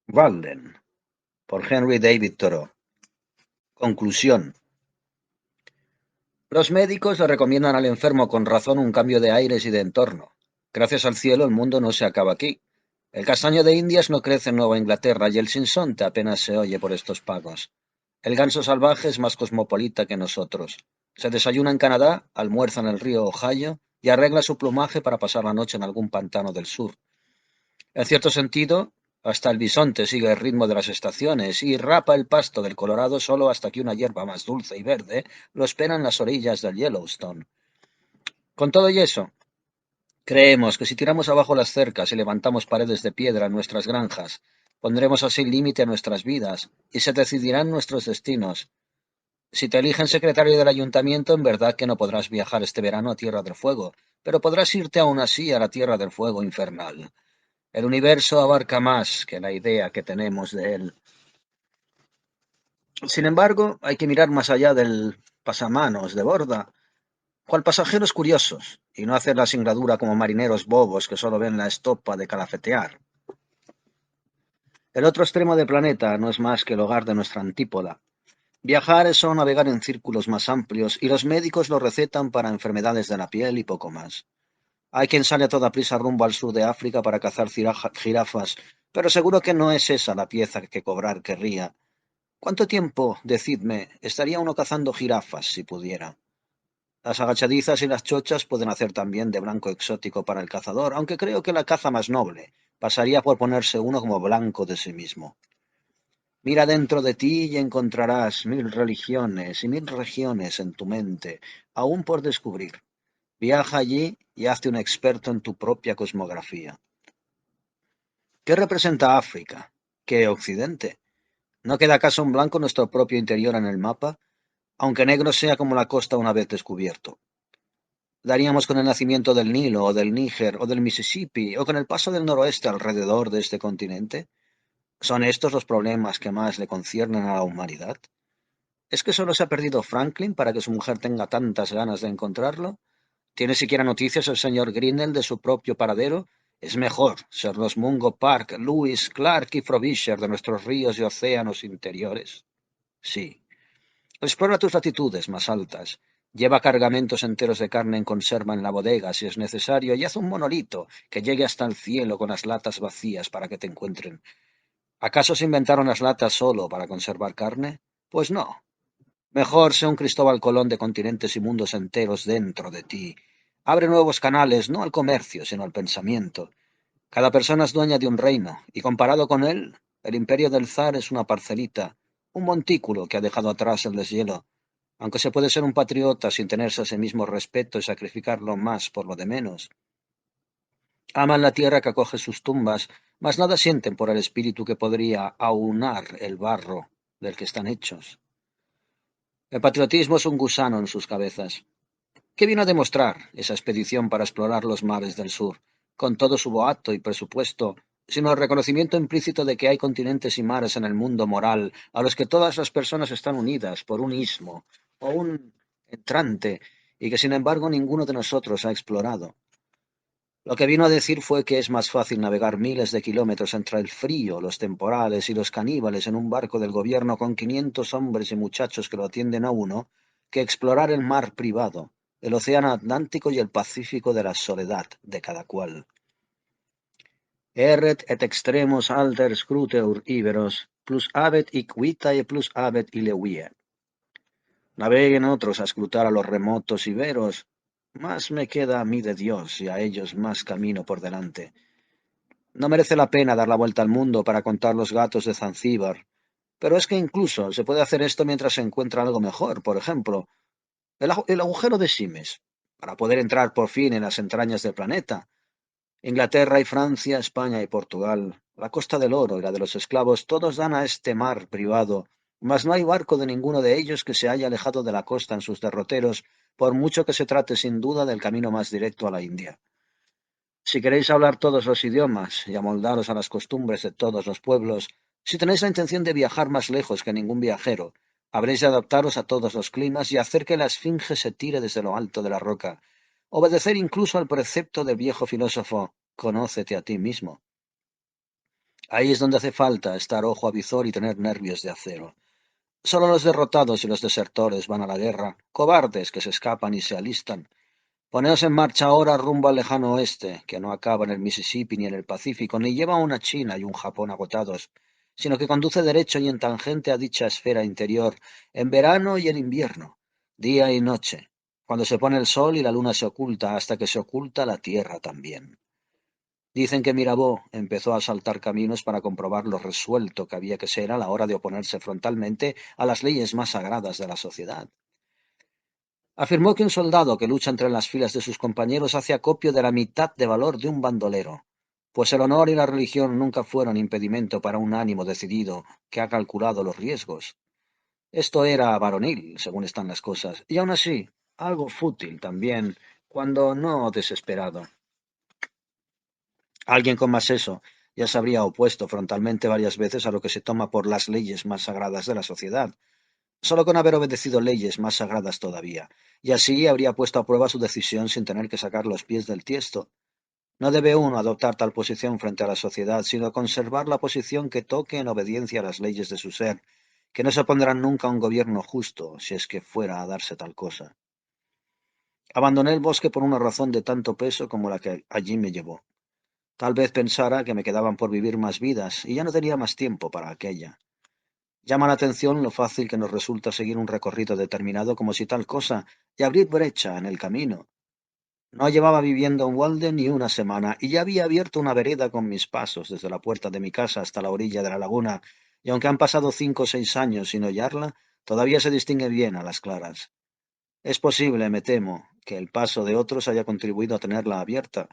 Walden, por Henry David Thoreau. Conclusión. Los médicos le recomiendan al enfermo con razón un cambio de aires y de entorno. Gracias al cielo el mundo no se acaba aquí. El castaño de Indias no crece en Nueva Inglaterra y el sinsonte apenas se oye por estos pagos. El ganso salvaje es más cosmopolita que nosotros. Se desayuna en Canadá, almuerza en el río Ohio y arregla su plumaje para pasar la noche en algún pantano del sur. En cierto sentido, hasta el bisonte sigue el ritmo de las estaciones y rapa el pasto del Colorado solo hasta que una hierba más dulce y verde lo espera en las orillas del Yellowstone. Con todo y eso, creemos que si tiramos abajo las cercas y levantamos paredes de piedra en nuestras granjas, pondremos así límite a nuestras vidas y se decidirán nuestros destinos. Si te eligen secretario del ayuntamiento, en verdad que no podrás viajar este verano a Tierra del Fuego, pero podrás irte aún así a la Tierra del Fuego infernal. El universo abarca más que la idea que tenemos de él. Sin embargo, hay que mirar más allá del pasamanos de borda, cual pasajeros curiosos, y no hacer la singladura como marineros bobos que solo ven la estopa de calafetear. El otro extremo del planeta no es más que el hogar de nuestra antípoda. Viajar es solo navegar en círculos más amplios y los médicos lo recetan para enfermedades de la piel y poco más. Hay quien sale a toda prisa rumbo al sur de África para cazar jirafas, pero seguro que no es esa la pieza que cobrar querría. ¿Cuánto tiempo, decidme, estaría uno cazando jirafas si pudiera? Las agachadizas y las chochas pueden hacer también de blanco exótico para el cazador, aunque creo que la caza más noble pasaría por ponerse uno como blanco de sí mismo. Mira dentro de ti y encontrarás mil religiones y mil regiones en tu mente, aún por descubrir. Viaja allí y hazte un experto en tu propia cosmografía. ¿Qué representa África? ¿Qué Occidente? ¿No queda acaso en blanco nuestro propio interior en el mapa, aunque negro sea como la costa una vez descubierto? ¿Daríamos con el nacimiento del Nilo, o del Níger, o del Mississippi, o con el paso del noroeste alrededor de este continente? ¿Son estos los problemas que más le conciernen a la humanidad? ¿Es que solo se ha perdido Franklin para que su mujer tenga tantas ganas de encontrarlo? ¿Tiene siquiera noticias el señor Grinnell de su propio paradero? Es mejor ser los Mungo Park, Lewis, Clark y Frobisher de nuestros ríos y océanos interiores. Sí. Explora tus latitudes más altas. Lleva cargamentos enteros de carne en conserva en la bodega si es necesario y haz un monolito que llegue hasta el cielo con las latas vacías para que te encuentren. ¿Acaso se inventaron las latas solo para conservar carne? Pues no. Mejor sea un Cristóbal Colón de continentes y mundos enteros dentro de ti. Abre nuevos canales, no al comercio, sino al pensamiento. Cada persona es dueña de un reino, y comparado con él, el imperio del zar es una parcelita, un montículo que ha dejado atrás el deshielo. Aunque se puede ser un patriota sin tenerse ese mismo respeto y sacrificarlo más por lo de menos. Aman la tierra que acoge sus tumbas, mas nada sienten por el espíritu que podría aunar el barro del que están hechos. El patriotismo es un gusano en sus cabezas. ¿Qué vino a demostrar esa expedición para explorar los mares del sur, con todo su boato y presupuesto, sino el reconocimiento implícito de que hay continentes y mares en el mundo moral a los que todas las personas están unidas por un istmo o un entrante y que sin embargo ninguno de nosotros ha explorado? Lo que vino a decir fue que es más fácil navegar miles de kilómetros entre el frío, los temporales y los caníbales en un barco del gobierno con 500 hombres y muchachos que lo atienden a uno, que explorar el mar privado, el océano Atlántico y el Pacífico de la soledad de cada cual. Erret et extremos alter scruteur iberos, plus habet hic vitae plus habet ilevia. Naveguen otros a escrutar a los remotos iberos, más me queda a mí de Dios y a ellos más camino por delante. No merece la pena dar la vuelta al mundo para contar los gatos de Zanzíbar, pero es que incluso se puede hacer esto mientras se encuentra algo mejor, por ejemplo, el agujero de Simes, para poder entrar por fin en las entrañas del planeta. Inglaterra y Francia, España y Portugal, la Costa del Oro y la de los esclavos, todos dan a este mar privado, mas no hay barco de ninguno de ellos que se haya alejado de la costa en sus derroteros, por mucho que se trate sin duda del camino más directo a la India. Si queréis hablar todos los idiomas y amoldaros a las costumbres de todos los pueblos, si tenéis la intención de viajar más lejos que ningún viajero, habréis de adaptaros a todos los climas y hacer que la esfinge se tire desde lo alto de la roca, obedecer incluso al precepto del viejo filósofo, conócete a ti mismo. Ahí es donde hace falta estar ojo a visor y tener nervios de acero. Solo los derrotados y los desertores van a la guerra, cobardes que se escapan y se alistan. Poneos en marcha ahora rumbo al lejano oeste, que no acaba en el Mississippi ni en el Pacífico, ni lleva a una China y un Japón agotados, sino que conduce derecho y en tangente a dicha esfera interior, en verano y en invierno, día y noche, cuando se pone el sol y la luna se oculta, hasta que se oculta la tierra también. Dicen que Mirabeau empezó a saltar caminos para comprobar lo resuelto que había que ser a la hora de oponerse frontalmente a las leyes más sagradas de la sociedad. Afirmó que un soldado que lucha entre las filas de sus compañeros hace acopio de la mitad de valor de un bandolero, pues el honor y la religión nunca fueron impedimento para un ánimo decidido que ha calculado los riesgos. Esto era varonil, según están las cosas, y aún así, algo fútil también, cuando no desesperado. Alguien con más eso ya se habría opuesto frontalmente varias veces a lo que se toma por las leyes más sagradas de la sociedad, solo con haber obedecido leyes más sagradas todavía, y así habría puesto a prueba su decisión sin tener que sacar los pies del tiesto. No debe uno adoptar tal posición frente a la sociedad, sino conservar la posición que toque en obediencia a las leyes de su ser, que no se opondrán nunca a un gobierno justo, si es que fuera a darse tal cosa. Abandoné el bosque por una razón de tanto peso como la que allí me llevó. Tal vez pensara que me quedaban por vivir más vidas, y ya no tenía más tiempo para aquella. Llama la atención lo fácil que nos resulta seguir un recorrido determinado como si tal cosa, y abrir brecha en el camino. No llevaba viviendo en Walden ni una semana, y ya había abierto una vereda con mis pasos desde la puerta de mi casa hasta la orilla de la laguna, y aunque han pasado 5 o 6 años sin hollarla, todavía se distingue bien a las claras. Es posible, me temo, que el paso de otros haya contribuido a tenerla abierta.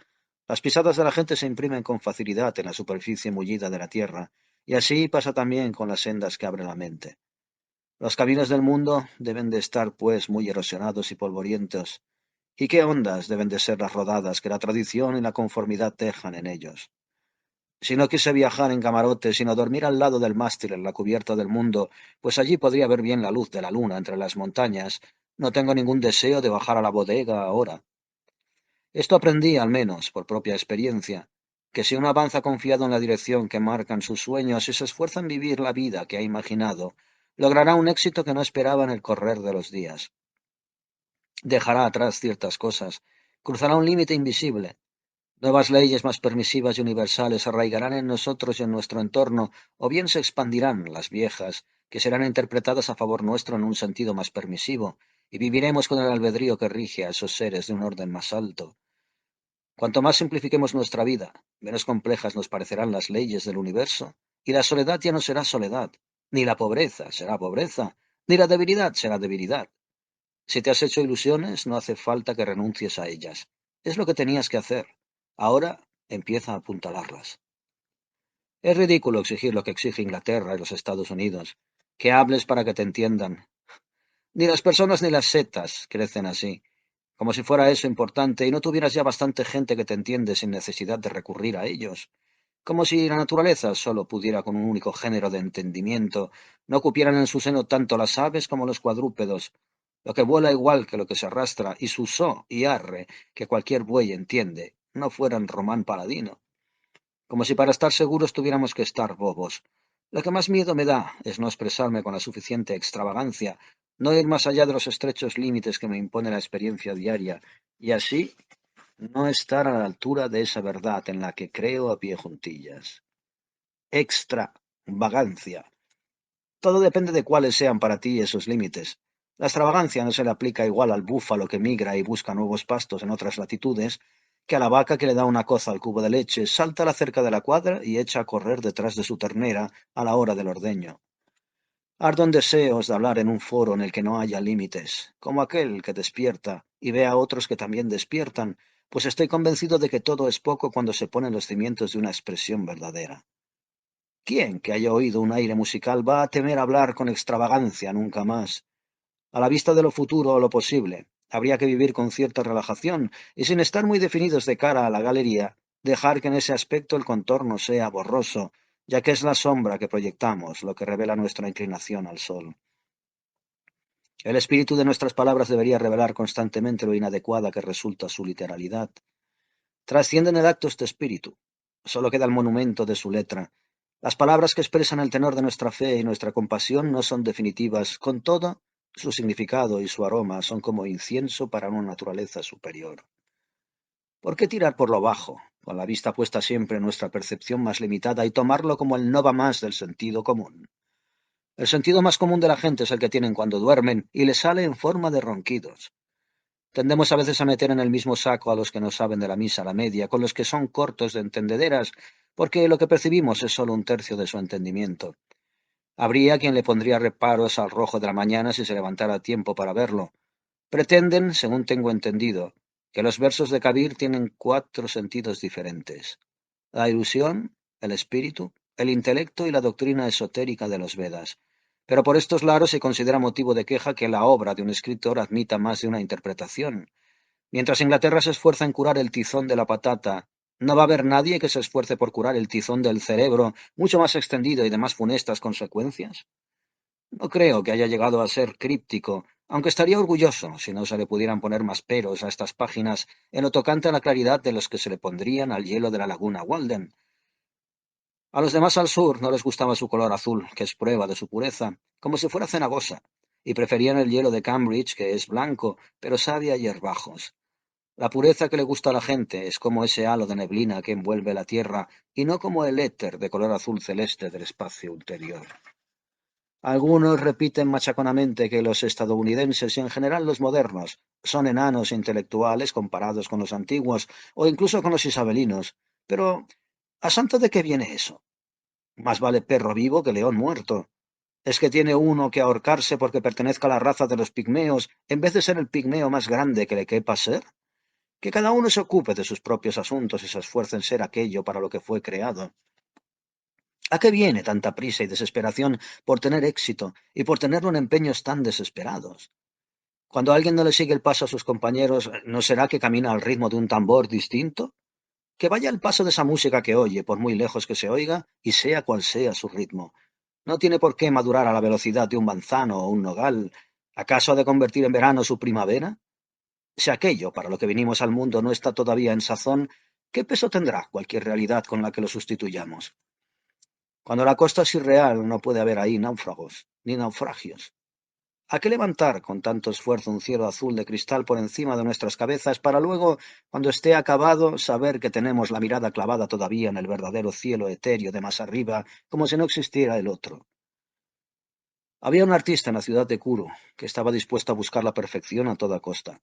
Las pisadas de la gente se imprimen con facilidad en la superficie mullida de la tierra, y así pasa también con las sendas que abre la mente. Los caminos del mundo deben de estar, pues, muy erosionados y polvorientos, y qué hondas deben de ser las rodadas que la tradición y la conformidad dejan en ellos. Si no quise viajar en camarote, sino dormir al lado del mástil en la cubierta del mundo, pues allí podría ver bien la luz de la luna entre las montañas, no tengo ningún deseo de bajar a la bodega ahora. Esto aprendí, al menos, por propia experiencia, que si uno avanza confiado en la dirección que marcan sus sueños y se esfuerza en vivir la vida que ha imaginado, logrará un éxito que no esperaba en el correr de los días. Dejará atrás ciertas cosas, cruzará un límite invisible. Nuevas leyes más permisivas y universales arraigarán en nosotros y en nuestro entorno, o bien se expandirán las viejas, que serán interpretadas a favor nuestro en un sentido más permisivo, y viviremos con el albedrío que rige a esos seres de un orden más alto. Cuanto más simplifiquemos nuestra vida, menos complejas nos parecerán las leyes del universo, y la soledad ya no será soledad, ni la pobreza será pobreza, ni la debilidad será debilidad. Si te has hecho ilusiones, no hace falta que renuncies a ellas. Es lo que tenías que hacer. Ahora empieza a apuntalarlas. Es ridículo exigir lo que exige Inglaterra y los Estados Unidos, que hables para que te entiendan. Ni las personas ni las setas crecen así, como si fuera eso importante y no tuvieras ya bastante gente que te entiende sin necesidad de recurrir a ellos. Como si la naturaleza solo pudiera con un único género de entendimiento, no cupieran en su seno tanto las aves como los cuadrúpedos, lo que vuela igual que lo que se arrastra, y su so y arre, que cualquier buey entiende, no fueran Román Paladino. Como si para estar seguros tuviéramos que estar bobos. Lo que más miedo me da es no expresarme con la suficiente extravagancia, no ir más allá de los estrechos límites que me impone la experiencia diaria, y así no estar a la altura de esa verdad en la que creo a pie juntillas. Extravagancia. Todo depende de cuáles sean para ti esos límites. La extravagancia no se le aplica igual al búfalo que migra y busca nuevos pastos en otras latitudes, que a la vaca que le da una coza al cubo de leche, salta a la cerca de la cuadra y echa a correr detrás de su ternera a la hora del ordeño. Ardo en deseos de hablar en un foro en el que no haya límites, como aquel que despierta y ve a otros que también despiertan, pues estoy convencido de que todo es poco cuando se ponen los cimientos de una expresión verdadera. ¿Quién que haya oído un aire musical va a temer hablar con extravagancia nunca más? A la vista de lo futuro o lo posible, habría que vivir con cierta relajación y sin estar muy definidos de cara a la galería, dejar que en ese aspecto el contorno sea borroso, ya que es la sombra que proyectamos lo que revela nuestra inclinación al sol. El espíritu de nuestras palabras debería revelar constantemente lo inadecuada que resulta su literalidad. Trasciende en el acto este espíritu. Solo queda el monumento de su letra, Las palabras que expresan el tenor de nuestra fe y nuestra compasión no son definitivas, con todo, su significado y su aroma son como incienso para una naturaleza superior. ¿Por qué tirar por lo bajo, con la vista puesta siempre en nuestra percepción más limitada y tomarlo como el no va más del sentido común? El sentido más común de la gente es el que tienen cuando duermen y les sale en forma de ronquidos. Tendemos a veces a meter en el mismo saco a los que no saben de la misa a la media, con los que son cortos de entendederas, porque lo que percibimos es solo un tercio de su entendimiento. Habría quien le pondría reparos al rojo de la mañana si se levantara a tiempo para verlo. Pretenden, según tengo entendido, que los versos de Kabir tienen 4 sentidos diferentes: la ilusión, el espíritu, el intelecto y la doctrina esotérica de los Vedas. Pero por estos lados se considera motivo de queja que la obra de un escritor admita más de una interpretación. Mientras Inglaterra se esfuerza en curar el tizón de la patata, no va a haber nadie que se esfuerce por curar el tizón del cerebro, mucho más extendido y de más funestas consecuencias. No creo que haya llegado a ser críptico, aunque estaría orgulloso si no se le pudieran poner más peros a estas páginas en lo tocante a la claridad de los que se le pondrían al hielo de la laguna Walden. A los demás al sur no les gustaba su color azul, que es prueba de su pureza, como si fuera cenagosa, y preferían el hielo de Cambridge, que es blanco, pero sabe a hierbajos. La pureza que le gusta a la gente es como ese halo de neblina que envuelve la tierra, y no como el éter de color azul celeste del espacio ulterior. Algunos repiten machaconamente que los estadounidenses y en general los modernos son enanos intelectuales comparados con los antiguos o incluso con los isabelinos, pero ¿a santo de qué viene eso? Más vale perro vivo que león muerto. ¿Es que tiene uno que ahorcarse porque pertenezca a la raza de los pigmeos en vez de ser el pigmeo más grande que le quepa ser? Que cada uno se ocupe de sus propios asuntos y se esfuerce en ser aquello para lo que fue creado. ¿A qué viene tanta prisa y desesperación por tener éxito y por tenerlo en empeños tan desesperados? Cuando alguien no le sigue el paso a sus compañeros, ¿no será que camina al ritmo de un tambor distinto? Que vaya al paso de esa música que oye, por muy lejos que se oiga, y sea cual sea su ritmo. No tiene por qué madurar a la velocidad de un manzano o un nogal. ¿Acaso ha de convertir en verano su primavera? Si aquello para lo que vinimos al mundo no está todavía en sazón, ¿qué peso tendrá cualquier realidad con la que lo sustituyamos? Cuando la costa es irreal, no puede haber ahí náufragos, ni naufragios. ¿A qué levantar con tanto esfuerzo un cielo azul de cristal por encima de nuestras cabezas para luego, cuando esté acabado, saber que tenemos la mirada clavada todavía en el verdadero cielo etéreo de más arriba, como si no existiera el otro? Había un artista en la ciudad de Kuru que estaba dispuesto a buscar la perfección a toda costa.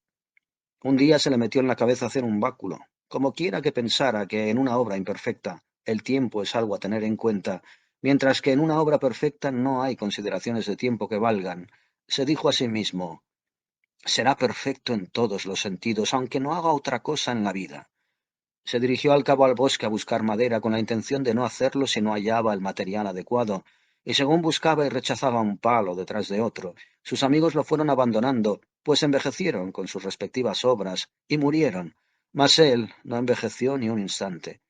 Un día se le metió en la cabeza hacer un báculo. Como quiera que pensara que en una obra imperfecta el tiempo es algo a tener en cuenta, mientras que en una obra perfecta no hay consideraciones de tiempo que valgan, se dijo a sí mismo: será perfecto en todos los sentidos, aunque no haga otra cosa en la vida. Se dirigió al cabo al bosque a buscar madera con la intención de no hacerlo si no hallaba el material adecuado, y según buscaba y rechazaba un palo detrás de otro, sus amigos lo fueron abandonando, pues envejecieron con sus respectivas obras y murieron, mas él no envejeció ni un instante.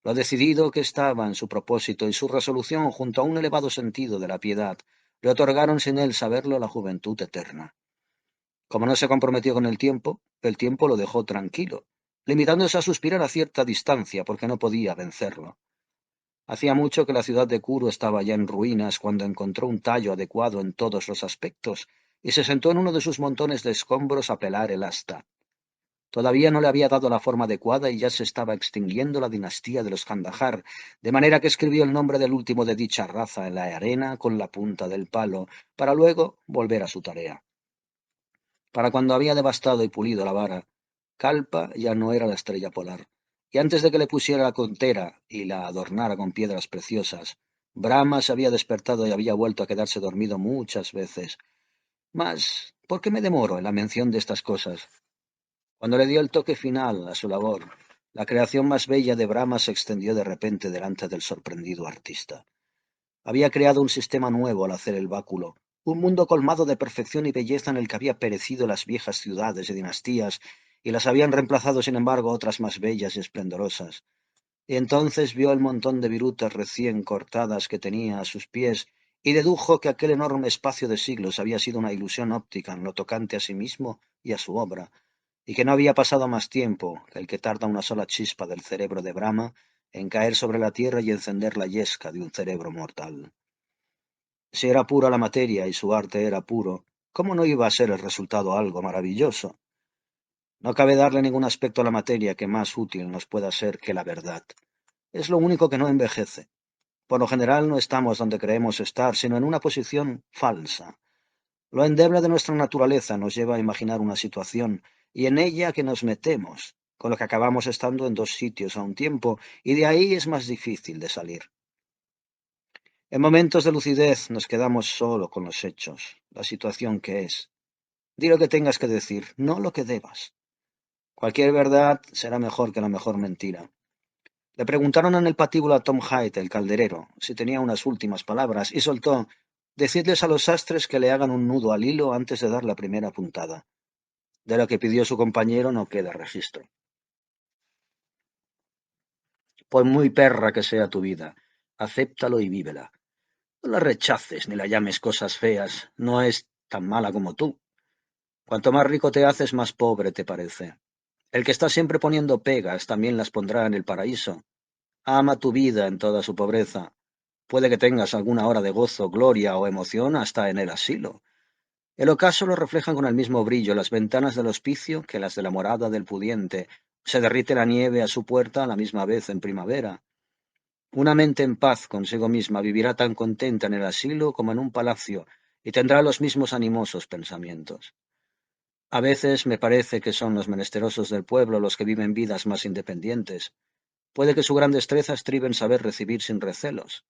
Lo decidido que estaba en su propósito y su resolución junto a un elevado sentido de la piedad le otorgaron sin él saberlo la juventud eterna. Como no se comprometió con el tiempo lo dejó tranquilo, limitándose a suspirar a cierta distancia porque no podía vencerlo. Hacía mucho que la ciudad de Kuru estaba ya en ruinas cuando encontró un tallo adecuado en todos los aspectos y se sentó en uno de sus montones de escombros a pelar el asta. Todavía no le había dado la forma adecuada y ya se estaba extinguiendo la dinastía de los Kandahar, de manera que escribió el nombre del último de dicha raza en la arena con la punta del palo, para luego volver a su tarea. Para cuando había devastado y pulido la vara, Kalpa ya no era la estrella polar, y antes de que le pusiera la contera y la adornara con piedras preciosas, Brahma se había despertado y había vuelto a quedarse dormido muchas veces. Mas, ¿por qué me demoro en la mención de estas cosas? Cuando le dio el toque final a su labor, la creación más bella de Brahma se extendió de repente delante del sorprendido artista. Había creado un sistema nuevo al hacer el báculo, un mundo colmado de perfección y belleza en el que había perecido las viejas ciudades y dinastías, y las habían reemplazado, sin embargo, otras más bellas y esplendorosas. Y entonces vio el montón de virutas recién cortadas que tenía a sus pies, y dedujo que aquel enorme espacio de siglos había sido una ilusión óptica en lo tocante a sí mismo y a su obra, y que no había pasado más tiempo que el que tarda una sola chispa del cerebro de Brahma en caer sobre la tierra y encender la yesca de un cerebro mortal. Si era pura la materia y su arte era puro, ¿cómo no iba a ser el resultado algo maravilloso? No cabe darle ningún aspecto a la materia que más útil nos pueda ser que la verdad. Es lo único que no envejece. Por lo general no estamos donde creemos estar, sino en una posición falsa. Lo endeble de nuestra naturaleza nos lleva a imaginar una situación, y en ella que nos metemos, con lo que acabamos estando en dos sitios a un tiempo, y de ahí es más difícil de salir. En momentos de lucidez nos quedamos solo con los hechos, la situación que es. Di lo que tengas que decir, no lo que debas. Cualquier verdad será mejor que la mejor mentira. Le preguntaron en el patíbulo a Tom Hyde, el calderero, si tenía unas últimas palabras, y soltó: «Decidles a los sastres que le hagan un nudo al hilo antes de dar la primera puntada». De lo que pidió su compañero no queda registro. Por muy perra que sea tu vida, acéptalo y vívela. No la rechaces ni la llames cosas feas, no es tan mala como tú. Cuanto más rico te haces, más pobre te parece. El que está siempre poniendo pegas también las pondrá en el paraíso. Ama tu vida en toda su pobreza. Puede que tengas alguna hora de gozo, gloria o emoción hasta en el asilo. El ocaso lo reflejan con el mismo brillo las ventanas del hospicio que las de la morada del pudiente. Se derrite la nieve a su puerta a la misma vez en primavera. Una mente en paz consigo misma vivirá tan contenta en el asilo como en un palacio y tendrá los mismos animosos pensamientos. A veces me parece que son los menesterosos del pueblo los que viven vidas más independientes. Puede que su gran destreza estribe en saber recibir sin recelos.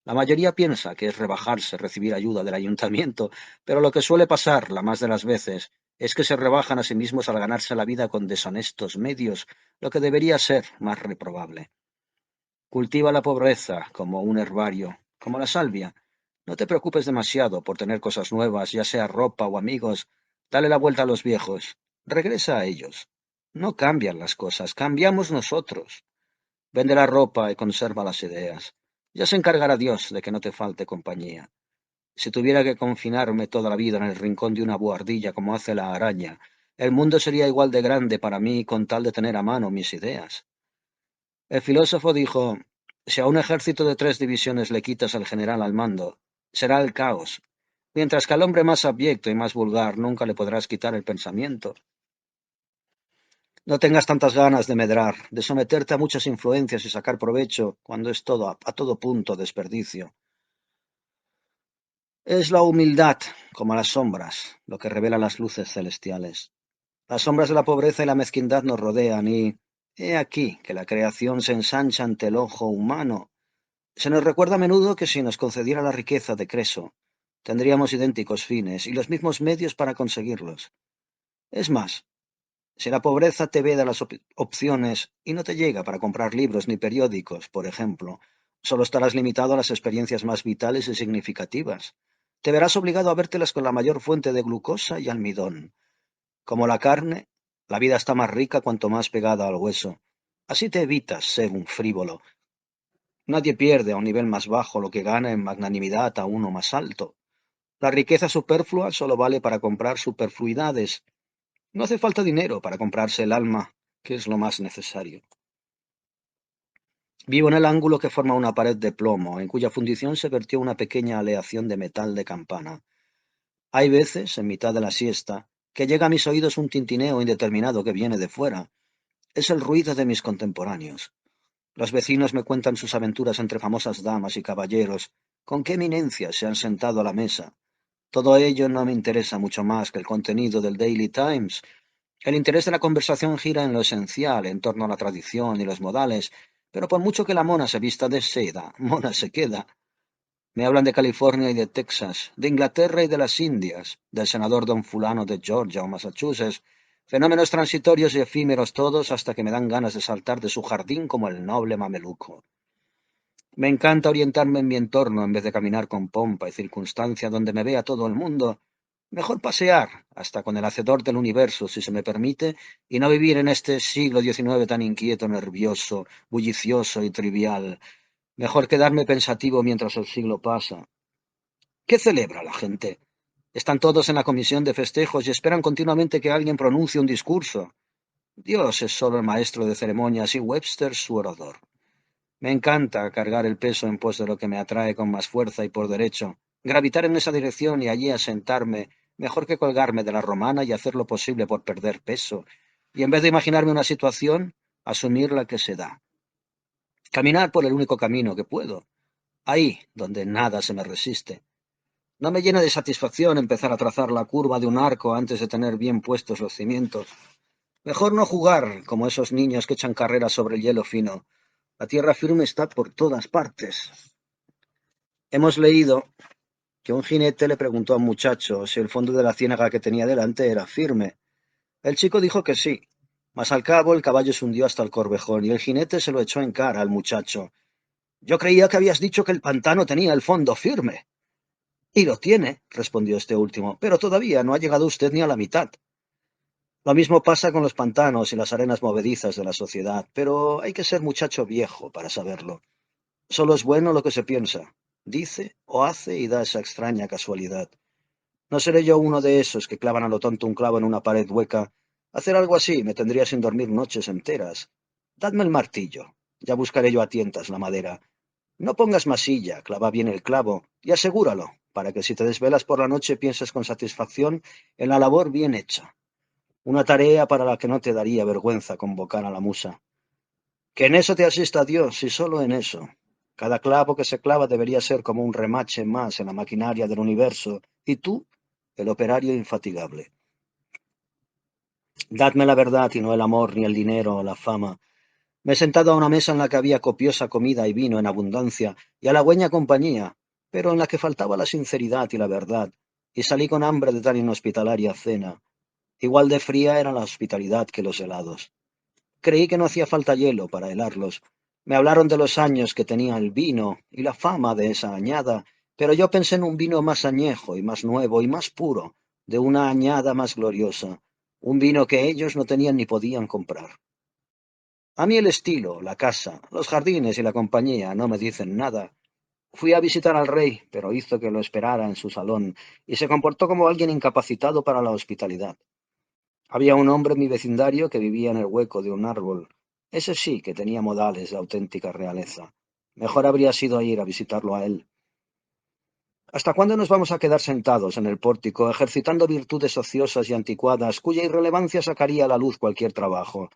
La mayoría piensa que es rebajarse recibir ayuda del ayuntamiento, pero lo que suele pasar, la más de las veces, es que se rebajan a sí mismos al ganarse la vida con deshonestos medios, lo que debería ser más reprobable. Cultiva la pobreza como un herbario, como la salvia. No te preocupes demasiado por tener cosas nuevas, ya sea ropa o amigos. Dale la vuelta a los viejos. Regresa a ellos. No cambian las cosas, cambiamos nosotros. Vende la ropa y conserva las ideas. Ya se encargará Dios de que no te falte compañía. Si tuviera que confinarme toda la vida en el rincón de una buhardilla como hace la araña, el mundo sería igual de grande para mí con tal de tener a mano mis ideas. El filósofo dijo: si a un ejército de 3 divisiones le quitas al general al mando, será el caos, mientras que al hombre más abyecto y más vulgar nunca le podrás quitar el pensamiento. No tengas tantas ganas de medrar, de someterte a muchas influencias y sacar provecho cuando es todo a todo punto desperdicio. Es la humildad, como las sombras, lo que revela las luces celestiales. Las sombras de la pobreza y la mezquindad nos rodean y he aquí que la creación se ensancha ante el ojo humano. Se nos recuerda a menudo que si nos concediera la riqueza de Creso, tendríamos idénticos fines y los mismos medios para conseguirlos. Es más, si la pobreza te veda las opciones y no te llega para comprar libros ni periódicos, por ejemplo, solo estarás limitado a las experiencias más vitales y significativas. Te verás obligado a vértelas con la mayor fuente de glucosa y almidón. Como la carne, la vida está más rica cuanto más pegada al hueso. Así te evitas ser un frívolo. Nadie pierde a un nivel más bajo lo que gana en magnanimidad a uno más alto. La riqueza superflua solo vale para comprar superfluidades. No hace falta dinero para comprarse el alma, que es lo más necesario. Vivo en el ángulo que forma una pared de plomo, en cuya fundición se vertió una pequeña aleación de metal de campana. Hay veces, en mitad de la siesta, que llega a mis oídos un tintineo indeterminado que viene de fuera. Es el ruido de mis contemporáneos. Los vecinos me cuentan sus aventuras entre famosas damas y caballeros, con qué eminencias se han sentado a la mesa. Todo ello no me interesa mucho más que el contenido del Daily Times. El interés de la conversación gira en lo esencial, en torno a la tradición y los modales, pero por mucho que la mona se vista de seda, mona se queda. Me hablan de California y de Texas, de Inglaterra y de las Indias, del senador don fulano de Georgia o Massachusetts, fenómenos transitorios y efímeros todos hasta que me dan ganas de saltar de su jardín como el noble mameluco. Me encanta orientarme en mi entorno en vez de caminar con pompa y circunstancia donde me vea todo el mundo. Mejor pasear, hasta con el hacedor del universo, si se me permite, y no vivir en este siglo XIX tan inquieto, nervioso, bullicioso y trivial. Mejor quedarme pensativo mientras el siglo pasa. ¿Qué celebra la gente? Están todos en la comisión de festejos y esperan continuamente que alguien pronuncie un discurso. Dios es solo el maestro de ceremonias y Webster su orador. Me encanta cargar el peso en pos de lo que me atrae con más fuerza y por derecho, gravitar en esa dirección y allí asentarme, mejor que colgarme de la romana y hacer lo posible por perder peso, y en vez de imaginarme una situación, asumir la que se da. Caminar por el único camino que puedo, ahí donde nada se me resiste. No me llena de satisfacción empezar a trazar la curva de un arco antes de tener bien puestos los cimientos. Mejor no jugar como esos niños que echan carreras sobre el hielo fino. La tierra firme está por todas partes. Hemos leído que un jinete le preguntó a un muchacho si el fondo de la ciénaga que tenía delante era firme. El chico dijo que sí, mas al cabo el caballo se hundió hasta el corvejón y el jinete se lo echó en cara al muchacho. Yo creía que habías dicho que el pantano tenía el fondo firme. Y lo tiene, respondió este último, pero todavía no ha llegado usted ni a la mitad. Lo mismo pasa con los pantanos y las arenas movedizas de la sociedad, pero hay que ser muchacho viejo para saberlo. Solo es bueno lo que se piensa, dice o hace y da esa extraña casualidad. No seré yo uno de esos que clavan a lo tonto un clavo en una pared hueca. Hacer algo así me tendría sin dormir noches enteras. Dadme el martillo, ya buscaré yo a tientas la madera. No pongas masilla, clava bien el clavo y asegúralo, para que si te desvelas por la noche pienses con satisfacción en la labor bien hecha. Una tarea para la que no te daría vergüenza convocar a la musa. Que en eso te asista Dios, y solo en eso. Cada clavo que se clava debería ser como un remache más en la maquinaria del universo, y tú, el operario infatigable. Dadme la verdad y no el amor, ni el dinero o la fama. Me he sentado a una mesa en la que había copiosa comida y vino en abundancia, y halagüeña compañía, pero en la que faltaba la sinceridad y la verdad, y salí con hambre de tan inhospitalaria cena. Igual de fría era la hospitalidad que los helados. Creí que no hacía falta hielo para helarlos. Me hablaron de los años que tenía el vino y la fama de esa añada, pero yo pensé en un vino más añejo y más nuevo y más puro, de una añada más gloriosa, un vino que ellos no tenían ni podían comprar. A mí el estilo, la casa, los jardines y la compañía no me dicen nada. Fui a visitar al rey, pero hizo que lo esperara en su salón, y se comportó como alguien incapacitado para la hospitalidad. Había un hombre en mi vecindario que vivía en el hueco de un árbol. Ese sí que tenía modales de auténtica realeza. Mejor habría sido ir a visitarlo a él. ¿Hasta cuándo nos vamos a quedar sentados en el pórtico, ejercitando virtudes ociosas y anticuadas, cuya irrelevancia sacaría a la luz cualquier trabajo?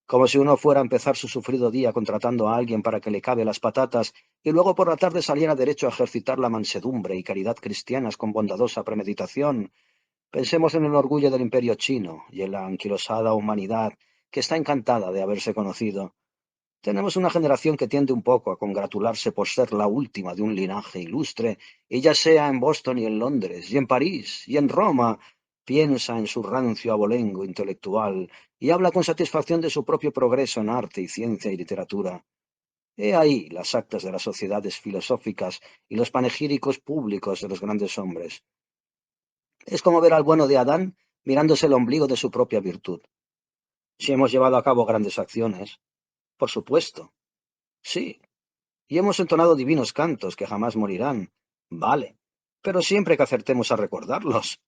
Como si uno fuera a empezar su sufrido día contratando a alguien para que le cabe las patatas y luego por la tarde saliera derecho a ejercitar la mansedumbre y caridad cristianas con bondadosa premeditación. Pensemos en el orgullo del imperio chino y en la anquilosada humanidad que está encantada de haberse conocido. Tenemos una generación que tiende un poco a congratularse por ser la última de un linaje ilustre, y ya sea en Boston y en Londres, y en París, y en Roma, piensa en su rancio abolengo intelectual y habla con satisfacción de su propio progreso en arte y ciencia y literatura. He ahí las actas de las sociedades filosóficas y los panegíricos públicos de los grandes hombres. Es como ver al bueno de Adán mirándose el ombligo de su propia virtud. Si hemos llevado a cabo grandes acciones, por supuesto, sí, y hemos entonado divinos cantos que jamás morirán, vale, pero siempre que acertemos a recordarlos.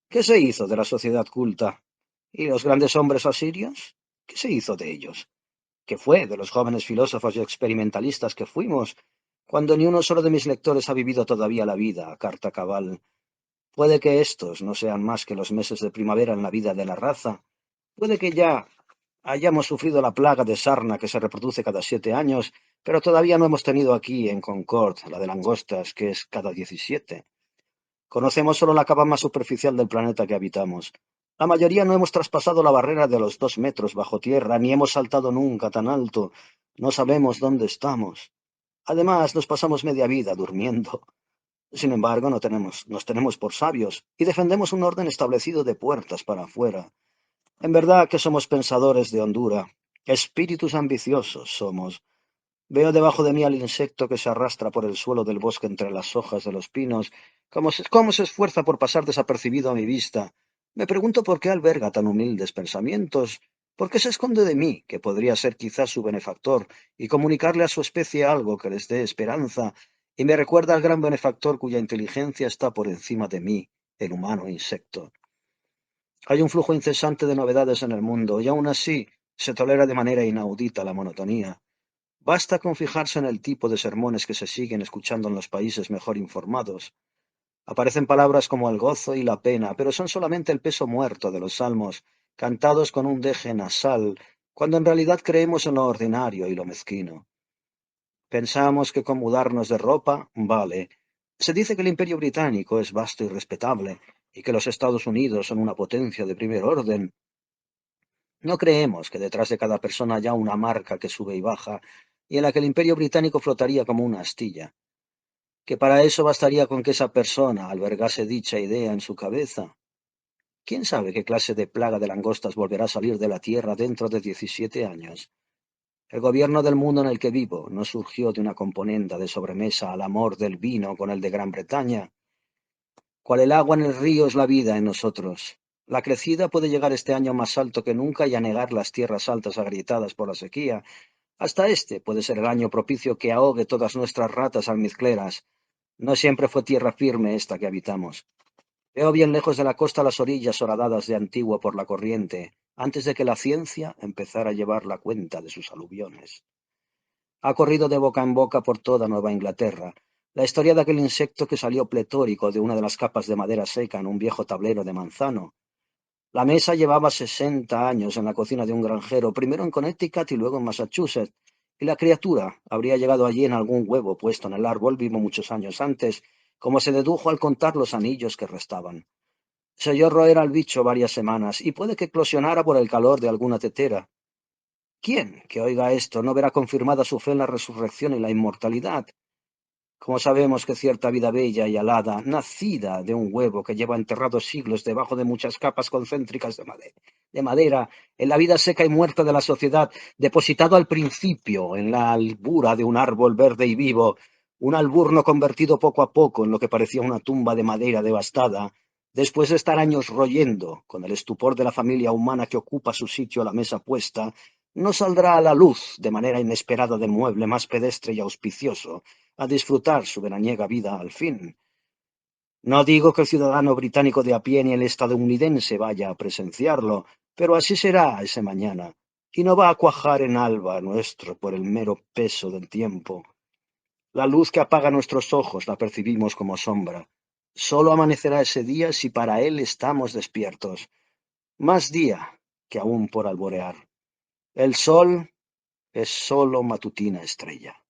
¿Qué se hizo de la sociedad culta? ¿Y los grandes hombres asirios? ¿Qué se hizo de ellos? ¿Qué fue de los jóvenes filósofos y experimentalistas que fuimos, cuando ni uno solo de mis lectores ha vivido todavía la vida a carta cabal? Puede que estos no sean más que los meses de primavera en la vida de la raza. Puede que ya hayamos sufrido la plaga de sarna que se reproduce cada 7 años, pero todavía no hemos tenido aquí en Concord la de langostas, que es cada 17. Conocemos solo la capa más superficial del planeta que habitamos. La mayoría no hemos traspasado la barrera de los 2 metros bajo tierra, ni hemos saltado nunca tan alto. No sabemos dónde estamos. Además, nos pasamos media vida durmiendo. Sin embargo, nos tenemos por sabios y defendemos un orden establecido de puertas para afuera. En verdad que somos pensadores de hondura, espíritus ambiciosos somos. Veo debajo de mí al insecto que se arrastra por el suelo del bosque entre las hojas de los pinos, cómo se esfuerza por pasar desapercibido a mi vista. Me pregunto por qué alberga tan humildes pensamientos, por qué se esconde de mí, que podría ser quizás su benefactor, y comunicarle a su especie algo que les dé esperanza, y me recuerda al gran benefactor cuya inteligencia está por encima de mí, el humano insecto. Hay un flujo incesante de novedades en el mundo, y aun así se tolera de manera inaudita la monotonía. Basta con fijarse en el tipo de sermones que se siguen escuchando en los países mejor informados. Aparecen palabras como el gozo y la pena, pero son solamente el peso muerto de los salmos, cantados con un deje nasal, cuando en realidad creemos en lo ordinario y lo mezquino. Pensamos que con mudarnos de ropa, vale. Se dice que el Imperio Británico es vasto y respetable, y que los Estados Unidos son una potencia de primer orden. No creemos que detrás de cada persona haya una marca que sube y baja, y en la que el Imperio Británico flotaría como una astilla, que para eso bastaría con que esa persona albergase dicha idea en su cabeza. ¿Quién sabe qué clase de plaga de langostas volverá a salir de la Tierra dentro de 17 años? El gobierno del mundo en el que vivo no surgió de una componenda de sobremesa al amor del vino con el de Gran Bretaña. Cual el agua en el río es la vida en nosotros. La crecida puede llegar este año más alto que nunca y anegar las tierras altas agrietadas por la sequía. Hasta este puede ser el año propicio que ahogue todas nuestras ratas almizcleras. No siempre fue tierra firme esta que habitamos. Veo bien lejos de la costa las orillas horadadas de antiguo por la corriente, antes de que la ciencia empezara a llevar la cuenta de sus aluviones. Ha corrido de boca en boca por toda Nueva Inglaterra la historia de aquel insecto que salió pletórico de una de las capas de madera seca en un viejo tablero de manzano. La mesa llevaba 60 años en la cocina de un granjero, primero en Connecticut y luego en Massachusetts, y la criatura habría llegado allí en algún huevo puesto en el árbol vivo muchos años antes, como se dedujo al contar los anillos que restaban. Se oyó roer al bicho varias semanas, y puede que eclosionara por el calor de alguna tetera. ¿Quién que oiga esto no verá confirmada su fe en la resurrección y la inmortalidad? Como sabemos que cierta vida bella y alada, nacida de un huevo que lleva enterrados siglos debajo de muchas capas concéntricas de madera, en la vida seca y muerta de la sociedad, depositado al principio en la albura de un árbol verde y vivo, un alburno convertido poco a poco en lo que parecía una tumba de madera devastada, después de estar años royendo, con el estupor de la familia humana que ocupa su sitio a la mesa puesta, no saldrá a la luz de manera inesperada de mueble más pedestre y auspicioso, a disfrutar su veraniega vida al fin. No digo que el ciudadano británico de a pie ni el estadounidense vaya a presenciarlo, pero así será ese mañana, y no va a cuajar en alba nuestro por el mero peso del tiempo. La luz que apaga nuestros ojos la percibimos como sombra. Solo amanecerá ese día si para él estamos despiertos. Más día que aún por alborear. El sol es solo matutina estrella.